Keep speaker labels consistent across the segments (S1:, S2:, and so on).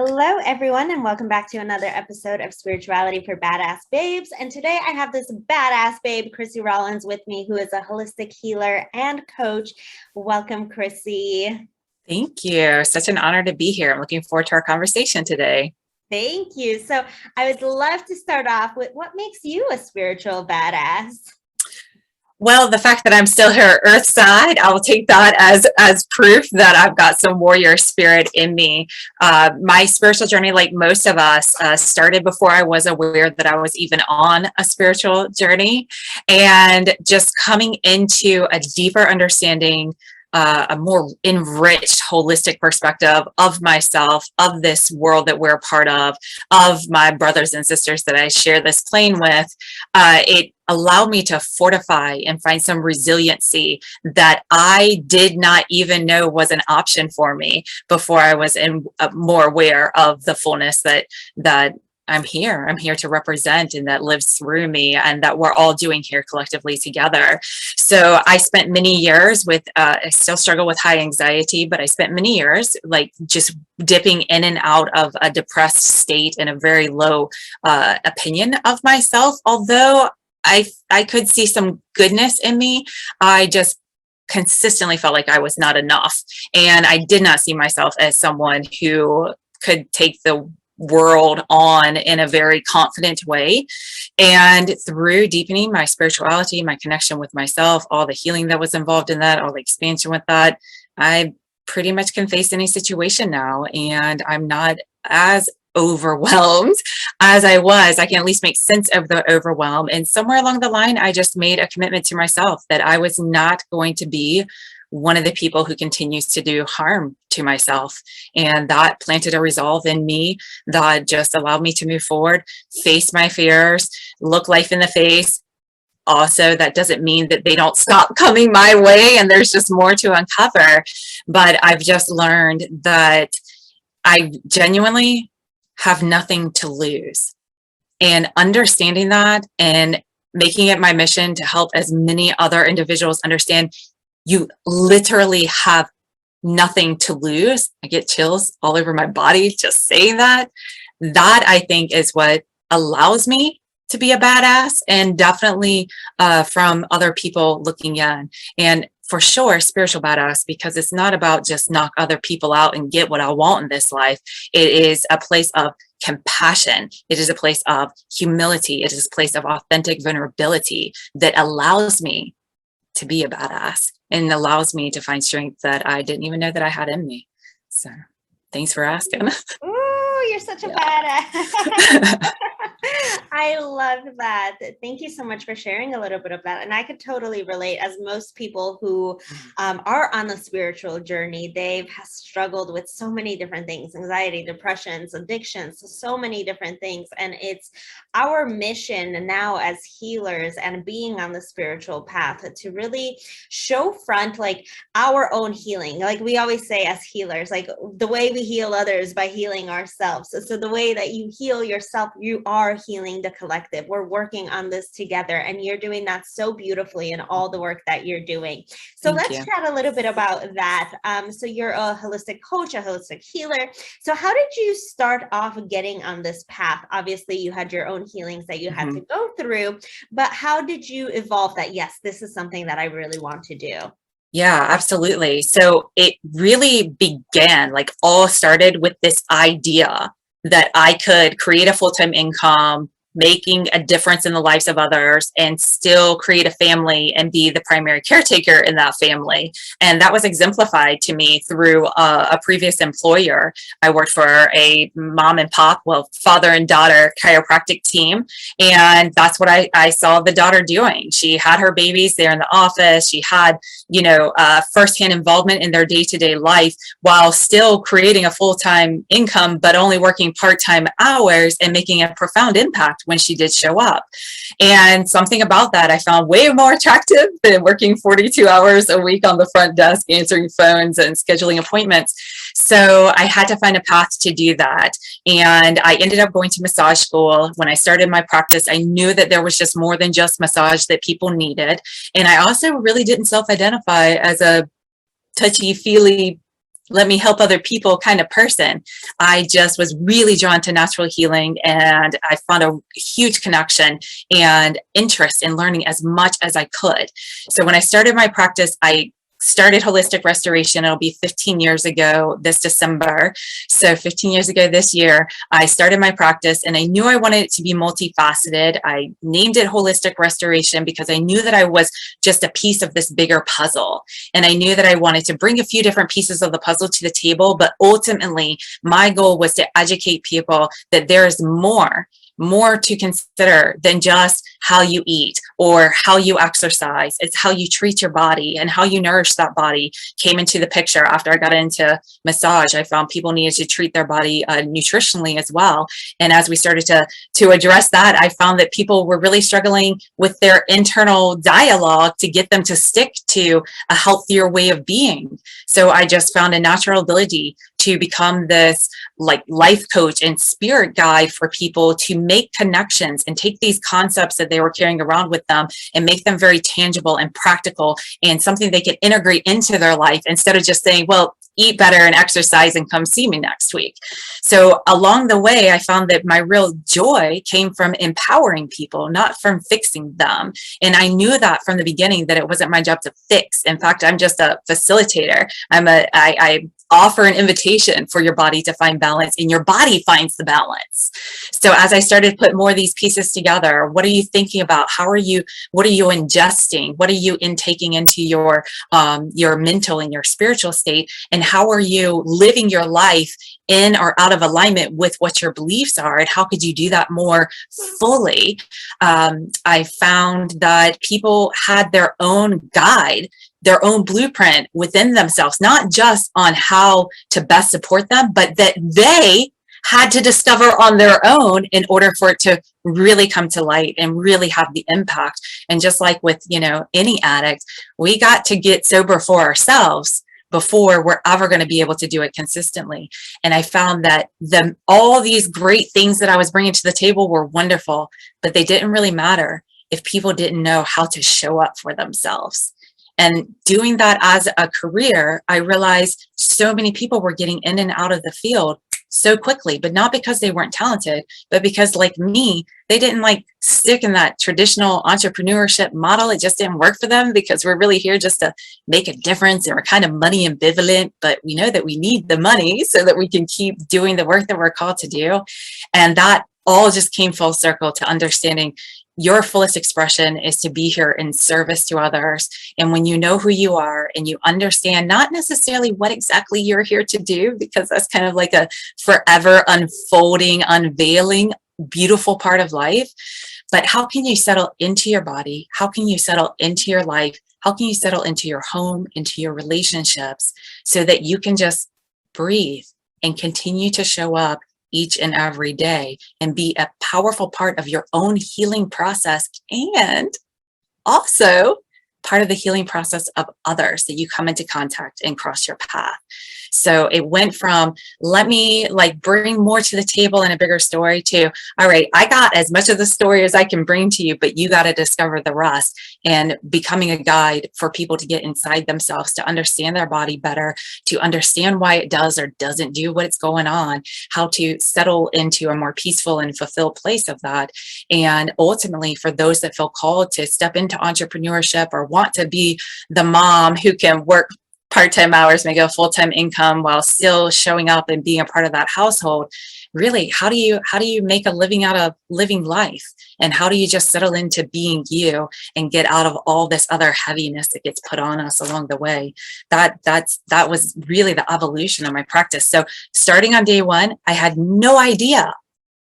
S1: Hello, everyone, and welcome back to another episode of Spirituality for Badass Babes. And today I have this badass babe, Crissy Rollins, with me, who is a holistic healer and coach. Welcome, Crissy.
S2: Thank you. Such an honor to be here. I'm looking forward to our conversation today.
S1: Thank you. So I would love to start off with what makes you a spiritual badass?
S2: Well, the fact that I'm still here Earth side, I will take that as proof that I've got some warrior spirit in me. My spiritual journey, like most of us, started before I was aware that I was even on a spiritual journey, and just coming into a deeper understanding, a more enriched, holistic perspective of myself, of this world that we're a part of my brothers and sisters that I share this plane with. It allowed me to fortify and find some resiliency that I did not even know was an option for me before I was more aware of the fullness that I'm here. I'm here to represent, and that lives through me, and that we're all doing here collectively together. So I spent many years with, I still struggle with high anxiety, but I spent many years like just dipping in and out of a depressed state and a very low opinion of myself. Although I could see some goodness in me, I just consistently felt like I was not enough. And I did not see myself as someone who could take the world on in a very confident way. And through deepening my spirituality, my connection with myself, all the healing that was involved in that, all the expansion with that, I pretty much can face any situation now. And I'm not as overwhelmed as I was. I can at least make sense of the overwhelm. And somewhere along the line, I just made a commitment to myself that I was not going to be one of the people who continues to do harm to myself. And that planted a resolve in me that just allowed me to move forward, face my fears, look life in the face. Also, that doesn't mean that they don't stop coming my way and there's just more to uncover. But I've just learned that I genuinely have nothing to lose. And understanding that and making it my mission to help as many other individuals understand you literally have nothing to lose. I get chills all over my body just saying that. That I think is what allows me to be a badass, and definitely from other people looking in. And for sure, spiritual badass, because it's not about just knock other people out and get what I want in this life. It is a place of compassion. It is a place of humility. It is a place of authentic vulnerability that allows me to be a badass and allows me to find strength that I didn't even know that I had in me. So thanks for asking.
S1: Ooh, you're such a badass. I love that. Thank you so much for sharing a little bit of that. And I could totally relate, as most people who are on the spiritual journey, they've struggled with so many different things: anxiety, depressions, addictions, so many different things. And it's our mission now as healers and being on the spiritual path to really show front like our own healing. Like we always say as healers, like the way we heal others by healing ourselves. So the way that you heal yourself, you are healing the collective. We're working on this together, and you're doing that so beautifully in all the work that you're doing. So let's chat a little bit about that. So you're a holistic coach, a holistic healer. So how did you start off getting on this path? Obviously, you had your own healings that you had to go through, but how did you evolve that? Yes, this is something that I really want to do.
S2: Yeah, absolutely. So it really began, like all started with this idea that I could create a full-time income, making a difference in the lives of others, and still create a family and be the primary caretaker in that family. And that was exemplified to me through a previous employer. I worked for a mom and pop, well, father and daughter chiropractic team. And that's what I saw the daughter doing. She had her babies there in the office. She had, firsthand involvement in their day-to-day life while still creating a full-time income, but only working part-time hours and making a profound impact when she did show up. And something about that I found way more attractive than working 42 hours a week on the front desk, answering phones and scheduling appointments. So I had to find a path to do that. And I ended up going to massage school. When I started my practice, I knew that there was just more than just massage that people needed. And I also really didn't self-identify as a touchy-feely let me help other people kind of person. I just was really drawn to natural healing, and I found a huge connection and interest in learning as much as I could. So when I started my practice, I started holistic restoration. It'll be 15 years ago this December. So 15 years ago this year, I started my practice, and I knew I wanted it to be multifaceted. I named it holistic restoration because I knew that I was just a piece of this bigger puzzle. And I knew that I wanted to bring a few different pieces of the puzzle to the table, but ultimately my goal was to educate people that there is more to consider than just how you eat or how you exercise. It's how you treat your body and how you nourish that body came into the picture. After I got into massage, I found people needed to treat their body nutritionally as well. And as we started to address that, I found that people were really struggling with their internal dialogue to get them to stick to a healthier way of being. So I just found a natural ability to become this like life coach and spirit guide for people to make connections and take these concepts that they were carrying around with them and make them very tangible and practical and something they can integrate into their life instead of just saying, well, eat better and exercise and come see me next week. So along the way, I found that my real joy came from empowering people, not from fixing them. And I knew that from the beginning that it wasn't my job to fix. In fact, I'm just a facilitator. I offer an invitation for your body to find balance, and your body finds the balance. So as I started to put more of these pieces together, what are you thinking about? What are you ingesting? What are you intaking into your mental and your spiritual state? And how are you living your life in or out of alignment with what your beliefs are? And how could you do that more fully? I found that people had their own guide, their own blueprint within themselves, not just on how to best support them, but that they had to discover on their own in order for it to really come to light and really have the impact. And just like with, any addict, we got to get sober for ourselves before we're ever going to be able to do it consistently. And I found that all these great things that I was bringing to the table were wonderful, but they didn't really matter if people didn't know how to show up for themselves. And doing that as a career, I realized so many people were getting in and out of the field so quickly, but not because they weren't talented, but because like me, they didn't stick in that traditional entrepreneurship model. It just didn't work for them because we're really here just to make a difference, and we're kind of money ambivalent, but we know that we need the money so that we can keep doing the work that we're called to do. And that all just came full circle to understanding your fullest expression is to be here in service to others. And when you know who you are and you understand not necessarily what exactly you're here to do, because that's kind of like a forever unfolding, unveiling, beautiful part of life, but how can you settle into your body? How can you settle into your life? How can you settle into your home, into your relationships, so that you can just breathe and continue to show up each and every day and be a powerful part of your own healing process, and also part of the healing process of others that you come into contact and cross your path. So it went from, let me bring more to the table in a bigger story, to, all right, I got as much of the story as I can bring to you, but you got to discover the rest, and becoming a guide for people to get inside themselves, to understand their body better, to understand why it does or doesn't do what's going on, how to settle into a more peaceful and fulfilled place of that. And ultimately, for those that feel called to step into entrepreneurship or want to be the mom who can work part-time hours, make a full-time income while still showing up and being a part of that household, really, how do you make a living out of living life? And how do you just settle into being you and get out of all this other heaviness that gets put on us along the way? That was really the evolution of my practice. So starting on day one, I had no idea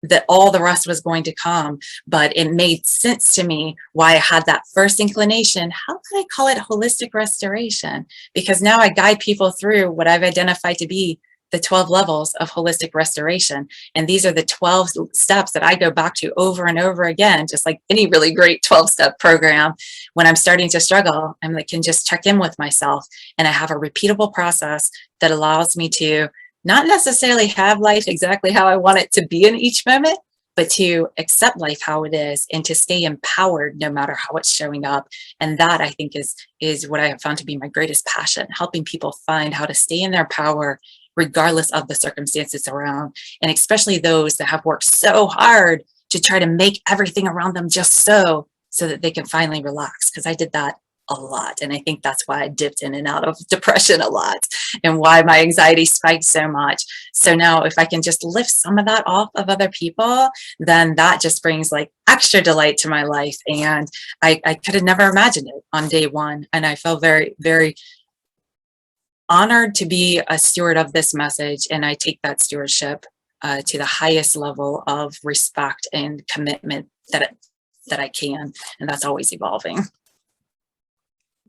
S2: that all the rest was going to come, but it made sense to me why I had that first inclination. How could I call it holistic restoration? Because now I guide people through what I've identified to be the 12 levels of holistic restoration. And these are the 12 steps that I go back to over and over again, just like any really great 12-step program. When I'm starting to struggle, I can just check in with myself, and I have a repeatable process that allows me to not necessarily have life exactly how I want it to be in each moment, but to accept life how it is and to stay empowered no matter how it's showing up. And that, I think, is what I have found to be my greatest passion, helping people find how to stay in their power regardless of the circumstances around, and especially those that have worked so hard to try to make everything around them just so that they can finally relax. Because I did that a lot, and I think that's why I dipped in and out of depression a lot, and why my anxiety spiked so much. So now if I can just lift some of that off of other people, then that just brings like extra delight to my life. And I could have never imagined it on day one, and I feel very, very honored to be a steward of this message, and I take that stewardship to the highest level of respect and commitment that I can, and that's always evolving.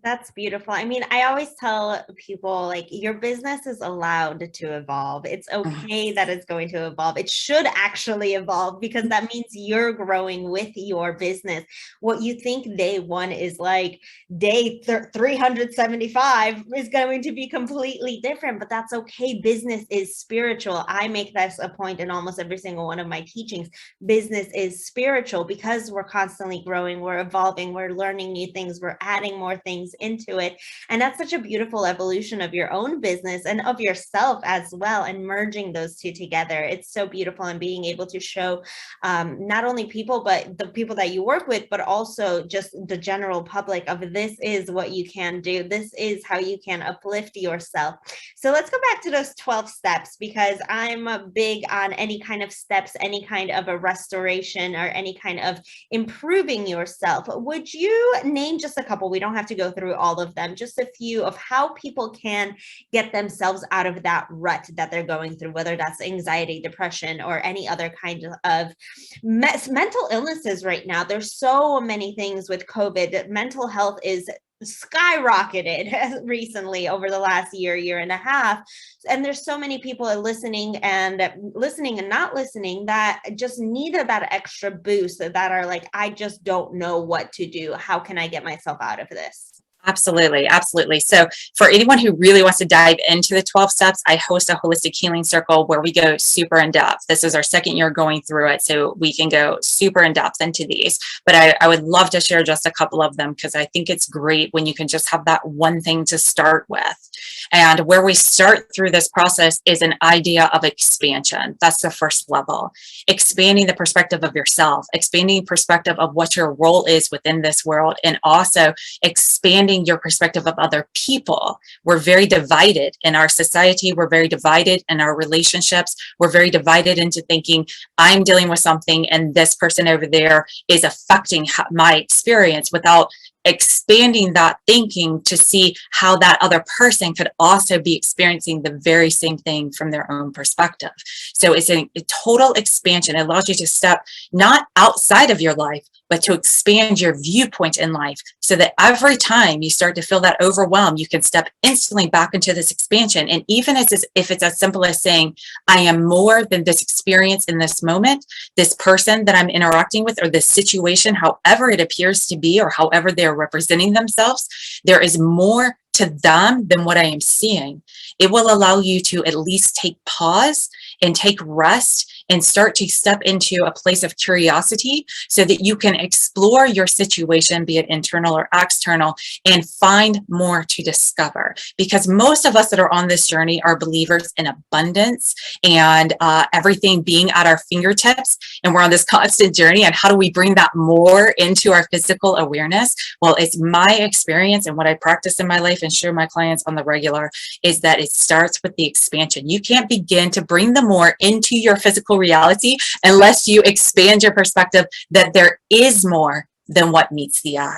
S1: That's beautiful. I mean, I always tell people, like, your business is allowed to evolve. It's okay that it's going to evolve. It should actually evolve, because that means you're growing with your business. What you think day one is like day 375 is going to be completely different, but that's okay. Business is spiritual. I make this a point in almost every single one of my teachings. Business is spiritual because we're constantly growing, we're evolving, we're learning new things, we're adding more things into it. And that's such a beautiful evolution of your own business and of yourself as well, and merging those two together. It's so beautiful, and being able to show not only people, but the people that you work with, but also just the general public of, this is what you can do. This is how you can uplift yourself. So let's go back to those 12 steps, because I'm big on any kind of steps, any kind of a restoration, or any kind of improving yourself. Would you name just a couple? We don't have to go through all of them, just a few of how people can get themselves out of that rut that they're going through, whether that's anxiety, depression, or any other kind of mental illnesses right now. There's so many things with COVID. Mental health is skyrocketed recently over the last year and a half, and there's so many people listening and not listening that just need that extra boost, that are like, I just don't know what to do. How can I get myself out of this?
S2: Absolutely. Absolutely. So for anyone who really wants to dive into the 12 steps, I host a holistic healing circle where we go super in depth. This is our second year going through it, so we can go super in depth into these. But I would love to share just a couple of them, because I think it's great when you can just have that one thing to start with. And where we start through this process is an idea of expansion. That's the first level. Expanding the perspective of yourself, expanding perspective of what your role is within this world, and also expanding your perspective of other people. We're very divided in our society. We're very divided in our relationships. We're very divided into thinking, I'm dealing with something and this person over there is affecting my experience, without expanding that thinking to see how that other person could also be experiencing the very same thing from their own perspective. So it's a total expansion. It allows you to step not outside of your life, but to expand your viewpoint in life, so that every time you start to feel that overwhelm, you can step instantly back into this expansion. And even if it's as simple as saying, I am more than this experience in this moment, this person that I'm interacting with, or this situation, however it appears to be, or however they're representing themselves, there is more to them than what I am seeing. It will allow you to at least take pause and take rest and start to step into a place of curiosity, so that you can explore your situation, be it internal or external, and find more to discover. Because most of us that are on this journey are believers in abundance and everything being at our fingertips. And we're on this constant journey. And how do we bring that more into our physical awareness? Well, it's my experience, and what I practice in my life and show my clients on the regular, is that it starts with the expansion. You can't begin to bring the more into your physical reality unless you expand your perspective that there is more than what meets the eye.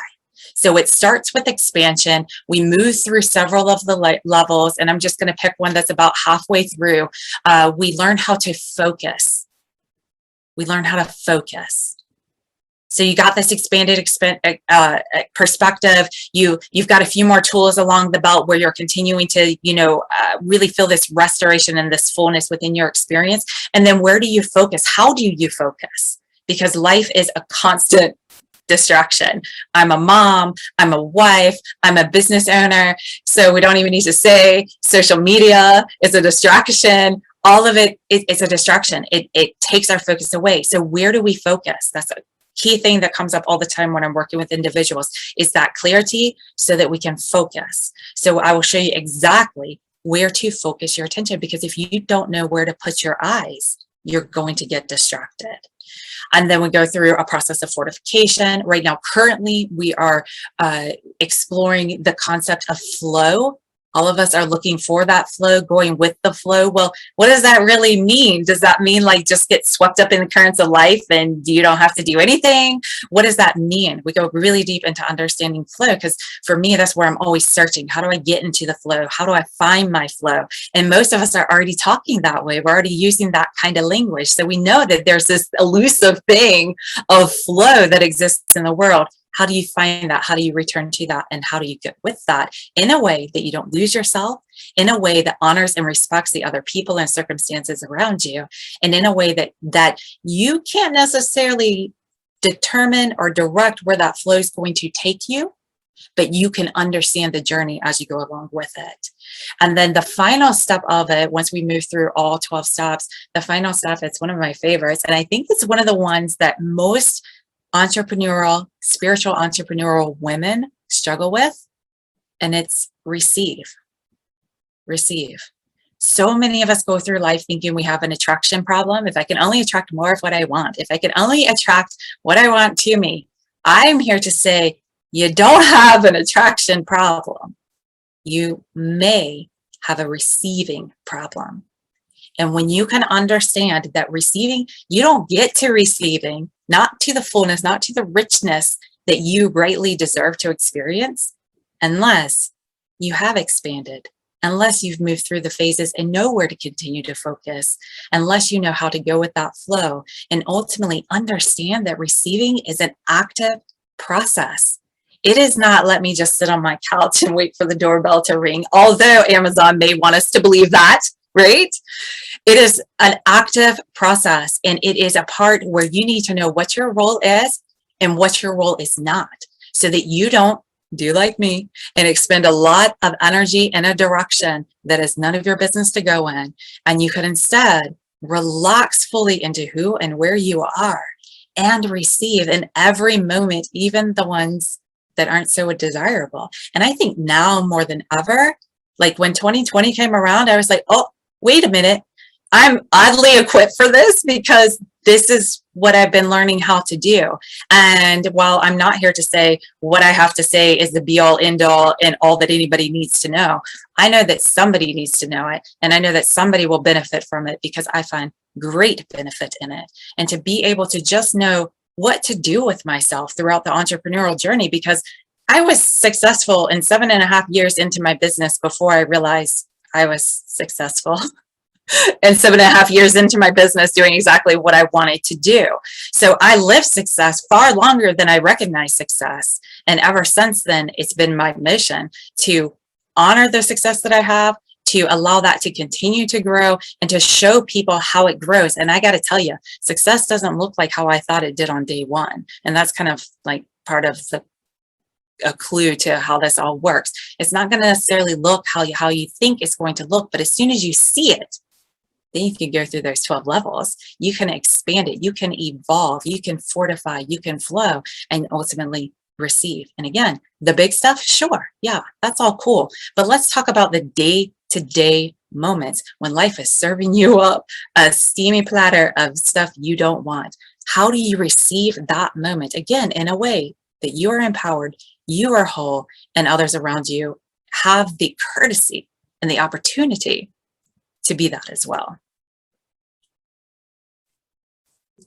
S2: So it starts with expansion. We move through several of the levels, and I'm just going to pick one that's about halfway through. We learn how to focus. We learn how to focus. So you got this expanded perspective. You've got a few more tools along the belt where you're continuing to, really feel this restoration and this fullness within your experience. And then where do you focus? How do you focus? Because life is a constant distraction. I'm a mom, I'm a wife, I'm a business owner. So we don't even need to say social media is a distraction. all of it's a distraction. It takes our focus away. So where do we focus? That's a key thing that comes up all the time when I'm working with individuals, is that clarity so that we can focus. So I will show you exactly where to focus your attention, because if you don't know where to put your eyes, you're going to get distracted. And then we go through a process of fortification. Right now, currently, we are exploring the concept of flow. All of us are looking for that flow, going with the flow. Well, what does that really mean? Does that mean like just get swept up in the currents of life and you don't have to do anything? What does that mean? We go really deep into understanding flow, because for me, that's where I'm always searching. How do I get into the flow? How do I find my flow? And most of us are already talking that way. We're already using that kind of language. So we know that there's this elusive thing of flow that exists in the world. How do you find that? How do you return to that? And how do you get with that in a way that you don't lose yourself, in a way that honors and respects the other people and circumstances around you, and in a way that you can't necessarily determine or direct where that flow is going to take you, but you can understand the journey as you go along with it. And then the final step of it, once we move through all 12 steps, the final step, it's one of my favorites. And I think it's one of the ones that most spiritual entrepreneurial women struggle with, and it's receive. So many of us go through life thinking we have an attraction problem. If I can only attract more of what I want, if I can only attract what I want to me, I'm here to say you don't have an attraction problem. You may have a receiving problem. And when you can understand that receiving, you don't get to receiving, not to the fullness, not to the richness that you rightly deserve to experience, unless you have expanded, unless you've moved through the phases and know where to continue to focus, unless you know how to go with that flow, and ultimately understand that receiving is an active process. It is not, let me just sit on my couch and wait for the doorbell to ring, although Amazon may want us to believe that, right? It is an active process, and it is a part where you need to know what your role is and what your role is not, so that you don't do like me and expend a lot of energy in a direction that is none of your business to go in. And you could instead relax fully into who and where you are and receive in every moment, even the ones that aren't so desirable. And I think now more than ever, like when 2020 came around, I was like, oh, wait a minute. I'm oddly equipped for this, because this is what I've been learning how to do. And while I'm not here to say what I have to say is the be all end all and all that anybody needs to know, I know that somebody needs to know it. And I know that somebody will benefit from it, because I find great benefit in it. And to be able to just know what to do with myself throughout the entrepreneurial journey, because I was successful in 7.5 years into my business before I realized I was successful. And 7.5 years into my business doing exactly what I wanted to do. So I lived success far longer than I recognized success. And ever since then, it's been my mission to honor the success that I have, to allow that to continue to grow, and to show people how it grows. And I got to tell you, success doesn't look like how I thought it did on day one. And that's kind of like part of a clue to how this all works. It's not going to necessarily look how you think it's going to look, but as soon as you see it, then you can go through those 12 levels. You can expand it. You can evolve. You can fortify. You can flow, and ultimately receive. And again, the big stuff, sure. Yeah, that's all cool. But let's talk about the day-to-day moments when life is serving you up a steamy platter of stuff you don't want. How do you receive that moment? Again, in a way that you are empowered, you are whole, and others around you have the courtesy and the opportunity to be that as well.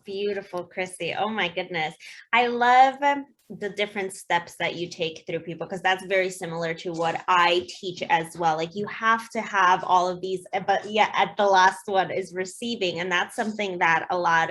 S1: Beautiful, Crissy. Oh my goodness. I love the different steps that you take through people, because that's very similar to what I teach as well. Like, you have to have all of these, but yeah, at the last one is receiving. And that's something that a lot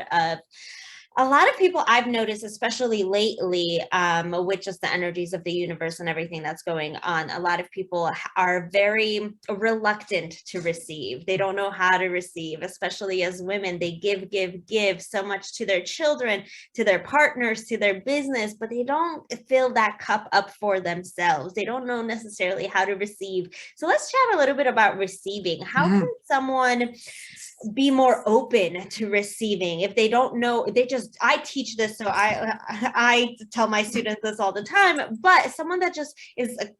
S1: of people I've noticed, especially lately, with just the energies of the universe and everything that's going on, a lot of people are very reluctant to receive. They don't know how to receive, especially as women. They give so much to their children, to their partners, to their business, but they don't fill that cup up for themselves. They don't know necessarily how to receive. So let's chat a little bit about receiving. How can someone be more open to receiving. If they don't know, I teach this, so I tell my students this all the time, but someone that just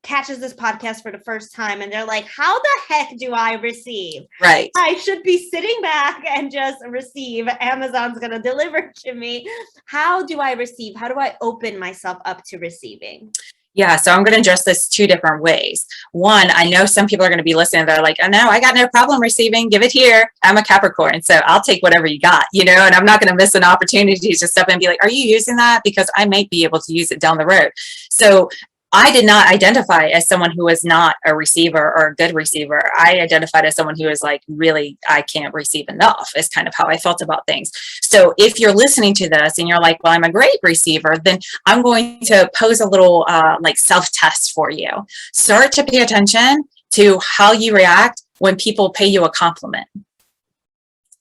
S1: catches this podcast for the first time and they're like, how the heck do I receive?
S2: Right.
S1: I should be sitting back and just receive. Amazon's going to deliver to me. How do I receive? How do I open myself up to receiving?
S2: Yeah, so I'm going to address this two different ways. One, I know some people are going to be listening. They're like, oh, no, I got no problem receiving. Give it here. I'm a Capricorn, so I'll take whatever you got, and I'm not going to miss an opportunity to step in and be like, are you using that? Because I might be able to use it down the road. So I did not identify as someone who was not a receiver or a good receiver. I identified as someone who was like, really, I can't receive enough, is kind of how I felt about things. So if you're listening to this and you're like, well, I'm a great receiver, then I'm going to pose a little self-test for you. Start to pay attention to how you react when people pay you a compliment.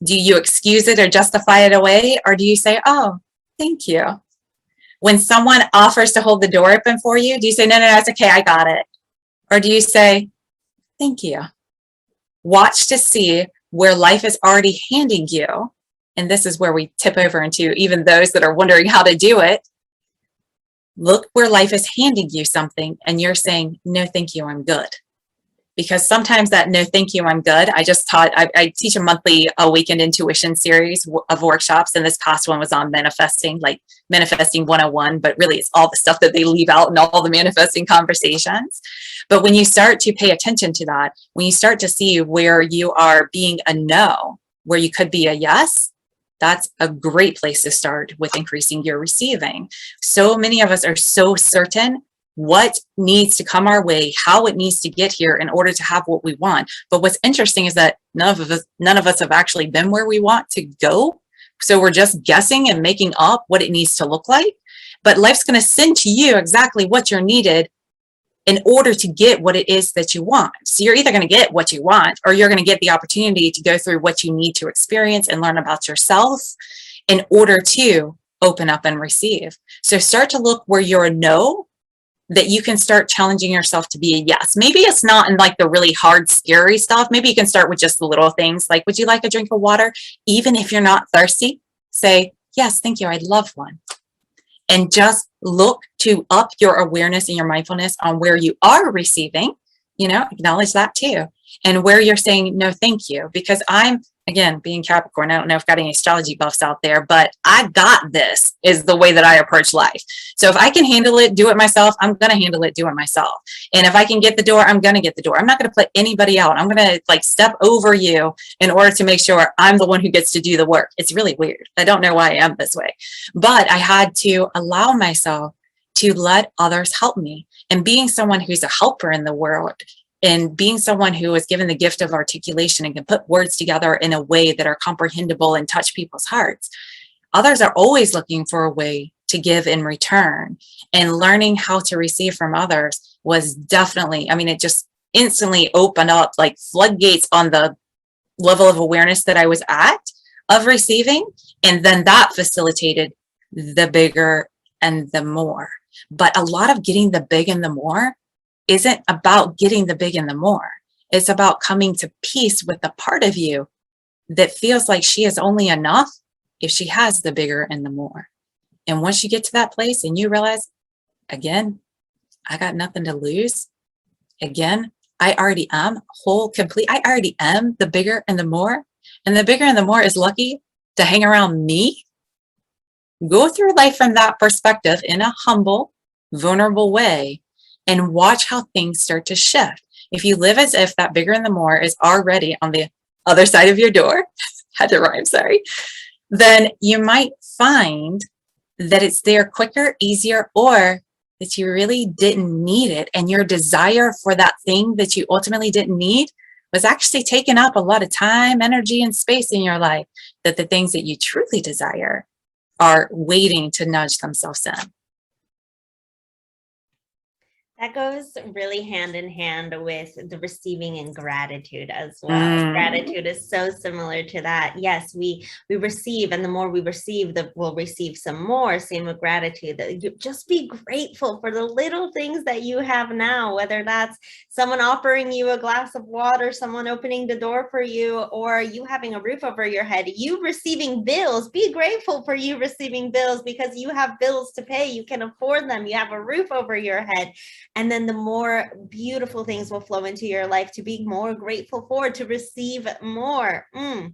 S2: Do you excuse it or justify it away? Or do you say, oh, thank you? When someone offers to hold the door open for you, do you say, no, it's okay, I got it? Or do you say, thank you? Watch to see where life is already handing you. And this is where we tip over into even those that are wondering how to do it. Look where life is handing you something and you're saying, no, thank you, I'm good. Because sometimes that no, thank you, I'm good. I teach a weekend intuition series of workshops. And this past one was on manifesting, like manifesting 101, but really it's all the stuff that they leave out in all the manifesting conversations. But when you start to pay attention to that, when you start to see where you are being a no, where you could be a yes, that's a great place to start with increasing your receiving. So many of us are so certain what needs to come our way, how it needs to get here in order to have what we want. But what's interesting is that none of us have actually been where we want to go. So we're just guessing and making up what it needs to look like. But life's going to send to you exactly what you're needed in order to get what it is that you want. So you're either going to get what you want, or you're going to get the opportunity to go through what you need to experience and learn about yourself in order to open up and receive. So start to look where you're a no, that you can start challenging yourself to be a yes. Maybe it's not in like the really hard, scary stuff. Maybe you can start with just the little things like, would you like a drink of water? Even if you're not thirsty, say, yes, thank you, I'd love one. And just look to up your awareness and your mindfulness on where you are receiving, acknowledge that too. And where you're saying, no, thank you, because I'm, again, being Capricorn, I don't know if I've got any astrology buffs out there, but I got this is the way that I approach life. So if I can handle it, do it myself, I'm going to handle it, do it myself. And if I can get the door, I'm going to get the door. I'm not going to put anybody out. I'm going to step over you in order to make sure I'm the one who gets to do the work. It's really weird. I don't know why I am this way, but I had to allow myself to let others help me. And being someone who's a helper in the world, and being someone who is given the gift of articulation and can put words together in a way that are comprehensible and touch people's hearts, others are always looking for a way to give in return. And learning how to receive from others was definitely, it just instantly opened up like floodgates on the level of awareness that I was at of receiving. And then that facilitated the bigger and the more. But a lot of getting the big and the more isn't about getting the big and the more. It's about coming to peace with the part of you that feels like she is only enough if she has the bigger and the more. And once you get to that place and you realize, again, I got nothing to lose. Again, I already am whole, complete. I already am the bigger and the more. And the bigger and the more is lucky to hang around me. Go through life from that perspective in a humble, vulnerable way, and watch how things start to shift. If you live as if that bigger and the more is already on the other side of your door, had to rhyme, sorry, then you might find that it's there quicker, easier, or that you really didn't need it. And your desire for that thing that you ultimately didn't need was actually taking up a lot of time, energy, and space in your life, that the things that you truly desire are waiting to nudge themselves in.
S1: That goes really hand in hand with the receiving and gratitude as well. Gratitude is so similar to that. Yes, we receive, and the more we receive, we'll receive some more. Same with gratitude. That you just be grateful for the little things that you have now, whether that's someone offering you a glass of water, someone opening the door for you, or you having a roof over your head, you receiving bills. Be grateful for you receiving bills because you have bills to pay. You can afford them. You have a roof over your head. And then the more beautiful things will flow into your life to be more grateful for, to receive more.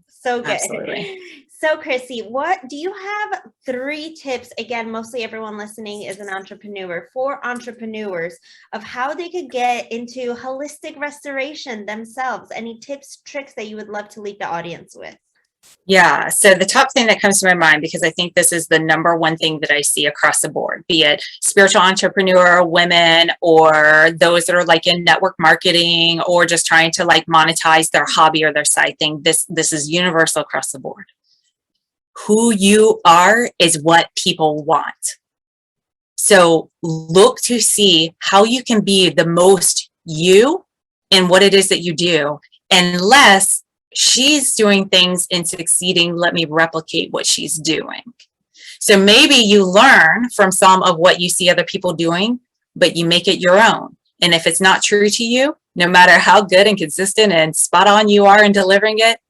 S1: So good.
S2: Absolutely.
S1: So Crissy, what do you have 3 tips? Again, mostly everyone listening is an entrepreneur, for entrepreneurs, of how they could get into holistic restoration themselves. Any tips, tricks that you would love to leave the audience with?
S2: Yeah. So the top thing that comes to my mind, because I think this is the number one thing that I see across the board, be it spiritual entrepreneur, women, or those that are like in network marketing or just trying to like monetize their hobby or their side thing. This is universal across the board. Who you are is what people want. So look to see how you can be the most you in what it is that you do, unless she's doing things and succeeding, let me replicate what she's doing. So maybe you learn from some of what you see other people doing, but you make it your own. And if it's not true to you, no matter how good and consistent and spot on you are in delivering it,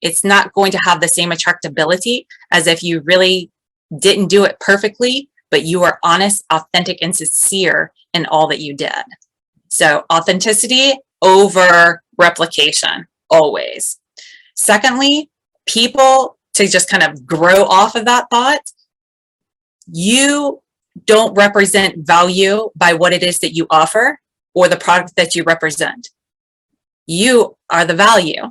S2: it's not going to have the same attractability as if you really didn't do it perfectly, but you are honest, authentic, and sincere in all that you did. So authenticity over replication, always. Secondly, people, to just kind of grow off of that thought, you don't represent value by what it is that you offer or the product that you represent. You are the value.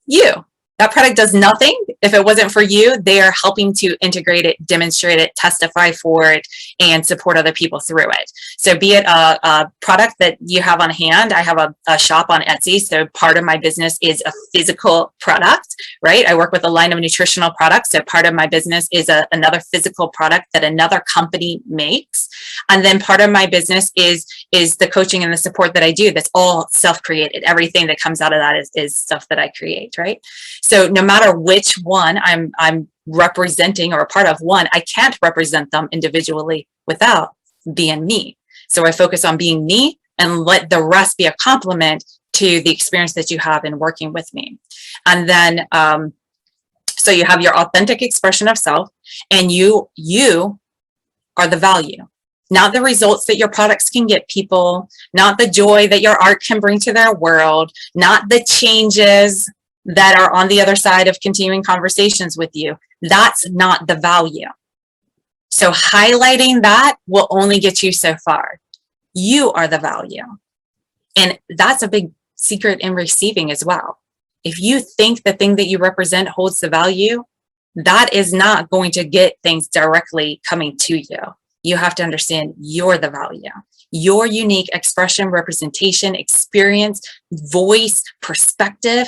S2: You. That product does nothing if it wasn't for you. They are helping to integrate it, demonstrate it, testify for it, and support other people through it. So be it a product that you have on hand. I have a shop on Etsy. So part of my business is a physical product, right? I work with a line of nutritional products. So part of my business is another physical product that another company makes. And then part of my business is the coaching and the support that I do. That's all self-created. Everything that comes out of that is stuff that I create, right? So no matter which one I'm representing or a part of one, I can't represent them individually without being me. So I focus on being me and let the rest be a complement to the experience that you have in working with me. And then, so you have your authentic expression of self, and you are the value, not the results that your products can get people, not the joy that your art can bring to their world, not the changes that are on the other side of continuing conversations with you. That's not the value. So highlighting that will only get you so far. You are the value. And that's a big secret in receiving as well. If you think the thing that you represent holds the value, that is not going to get things directly coming to you. You have to understand you're the value. Your unique expression, representation, experience, voice, perspective.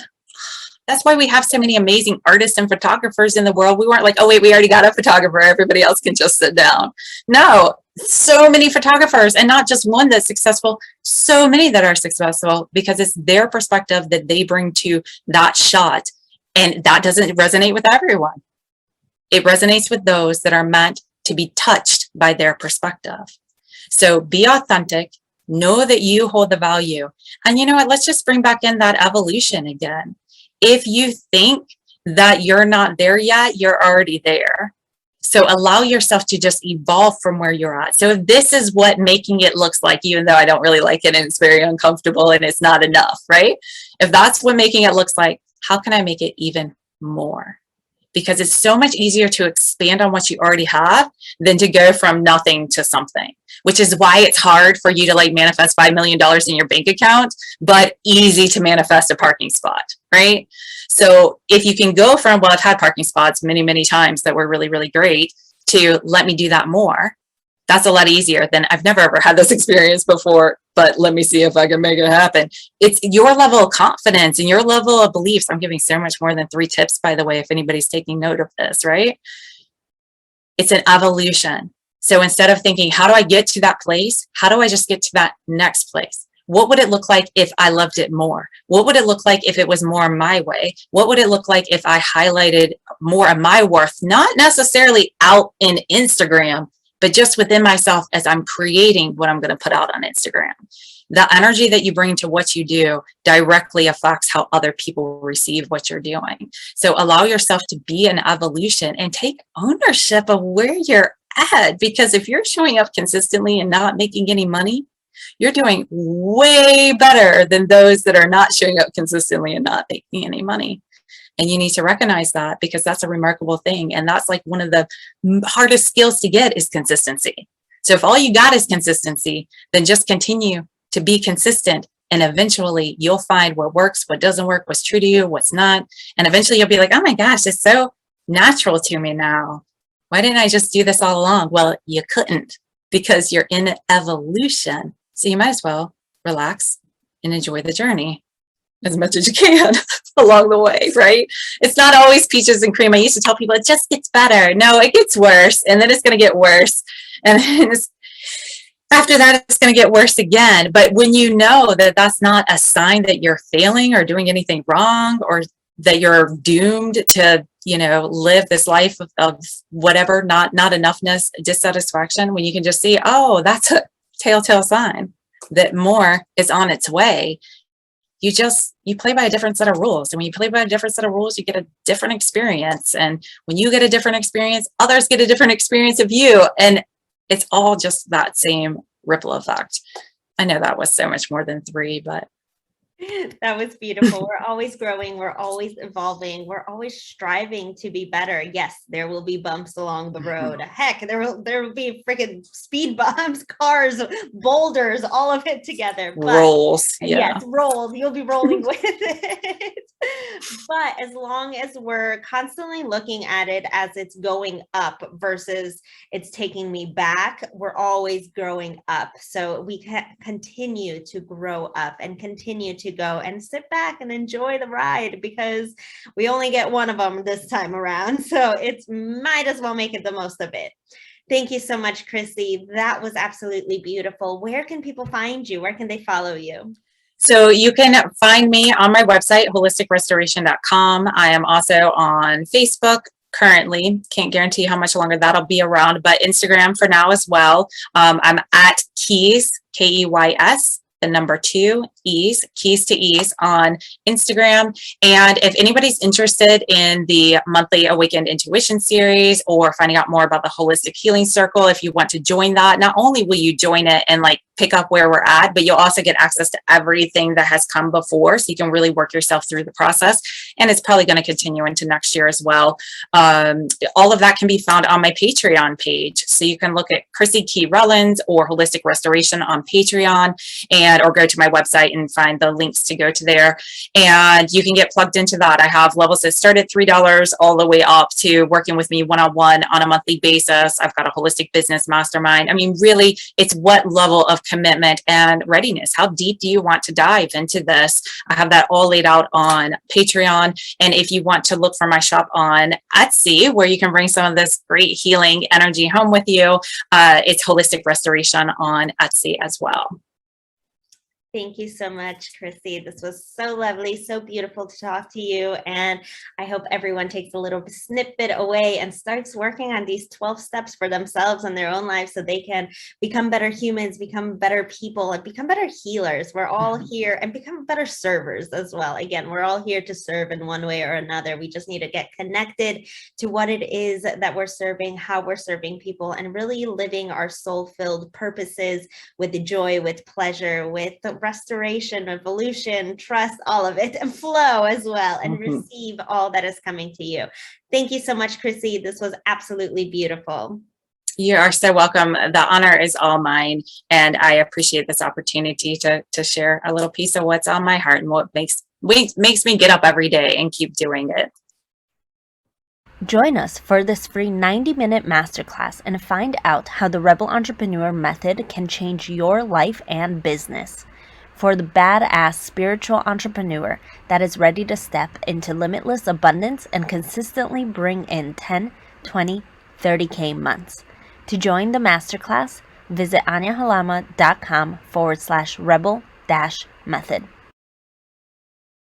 S2: That's why we have so many amazing artists and photographers in the world. We weren't like, oh, wait, we already got a photographer. Everybody else can just sit down. No, so many photographers, and not just one that's successful, so many that are successful because it's their perspective that they bring to that shot. And that doesn't resonate with everyone. It resonates with those that are meant to be touched by their perspective. So be authentic, know that you hold the value. And you know what? Let's just bring back in that evolution again. If you think that you're not there yet, you're already there. So allow yourself to just evolve from where you're at. So if this is what making it looks like, even though I don't really like it and it's very uncomfortable and it's not enough, right? If that's what making it looks like, how can I make it even more? Because it's so much easier to expand on what you already have than to go from nothing to something, which is why it's hard for you to like manifest $5 million in your bank account, but easy to manifest a parking spot, right? So if you can go from, well, I've had parking spots many, many times that were really, really great, to let me do that more, that's a lot easier than I've never ever had this experience before, but let me see if I can make it happen. It's your level of confidence and your level of beliefs. I'm giving so much more than 3 tips, by the way, if anybody's taking note of this, right? It's an evolution. So instead of thinking, how do I get to that place? How do I just get to that next place? What would it look like if I loved it more? What would it look like if it was more my way? What would it look like if I highlighted more of my worth, not necessarily out in Instagram, but just within myself as I'm creating what I'm going to put out on Instagram? The energy that you bring to what you do directly affects how other people receive what you're doing. So allow yourself to be in evolution and take ownership of where you're at. Because if you're showing up consistently and not making any money, you're doing way better than those that are not showing up consistently and not making any money. And you need to recognize that, because that's a remarkable thing. And that's like one of the hardest skills to get is consistency. So if all you got is consistency, then just continue to be consistent. And eventually you'll find what works, what doesn't work, what's true to you, what's not. And eventually you'll be like, oh my gosh, it's so natural to me now. Why didn't I just do this all along? Well, you couldn't, because you're in evolution. So you might as well relax and enjoy the journey as much as you can along the way, right? It's not always peaches and cream. I used to tell people it just gets better. No, it gets worse, and then it's going to get worse. And after that, it's going to get worse again. But when you know that that's not a sign that you're failing or doing anything wrong, or that you're doomed to, live this life of whatever, not enoughness, dissatisfaction, when you can just see, oh, that's a telltale sign that more is on its way. You play by a different set of rules. And when you play by a different set of rules, you get a different experience. And when you get a different experience, others get a different experience of you. And it's all just that same ripple effect. I know that was so much more than 3, but
S1: that was beautiful. We're always growing. We're always evolving. We're always striving to be better. Yes, there will be bumps along the road. Heck, there will be freaking speed bumps, cars, boulders, all of it together. But,
S2: rolls.
S1: Yes, rolls. You'll be rolling with it. But as long as we're constantly looking at it as it's going up versus it's taking me back, we're always growing up. So we can continue to grow up and continue to go and sit back and enjoy the ride, because we only get one of them this time around. So it's might as well make it the most of it. Thank you so much, Crissy. That was absolutely beautiful. Where can people find you? Where can they follow you?
S2: So you can find me on my website, holisticrestoration.com. I am also on Facebook currently. Can't guarantee how much longer that'll be around, but Instagram for now as well. I'm at Keys, Keys, the number 2 E's, Keys to Ease on Instagram. And if anybody's interested in the monthly Awakened Intuition series, or finding out more about the Holistic Healing Circle, if you want to join that, not only will you join it and pick up where we're at, but you'll also get access to everything that has come before. So you can really work yourself through the process. And it's probably going to continue into next year as well. All of that can be found on my Patreon page. So you can look at Crissy Keye Rollins or Holistic Restoration on Patreon, or go to my website and find the links to go to there. And you can get plugged into that. I have levels that start at $3 all the way up to working with me one-on-one on a monthly basis. I've got a holistic business mastermind. I mean, really, it's what level of commitment and readiness. How deep do you want to dive into this? I have that all laid out on Patreon. And if you want to look for my shop on Etsy, where you can bring some of this great healing energy home with you, it's Holistic Restoration on Etsy as well.
S1: Thank you so much, Crissy. This was so lovely, so beautiful to talk to you. And I hope everyone takes a little snippet away and starts working on these 12 steps for themselves and their own lives, so they can become better humans, become better people, and become better healers. We're all here, and become better servers as well. Again, we're all here to serve in one way or another. We just need to get connected to what it is that we're serving, how we're serving people, and really living our soul-filled purposes with joy, with pleasure, with restoration, evolution, trust, all of it, and flow as well, and receive all that is coming to you. Thank you so much, Crissy. This was absolutely beautiful.
S2: You are so welcome. The honor is all mine, and I appreciate this opportunity to share a little piece of what's on my heart and what makes me get up every day and keep doing it.
S3: Join us for this free 90-minute masterclass and find out how the Rebel Entrepreneur Method can change your life and business. For the badass spiritual entrepreneur that is ready to step into limitless abundance and consistently bring in 10, 20, 30K months. To join the masterclass, visit aniahalama.com/rebel-method.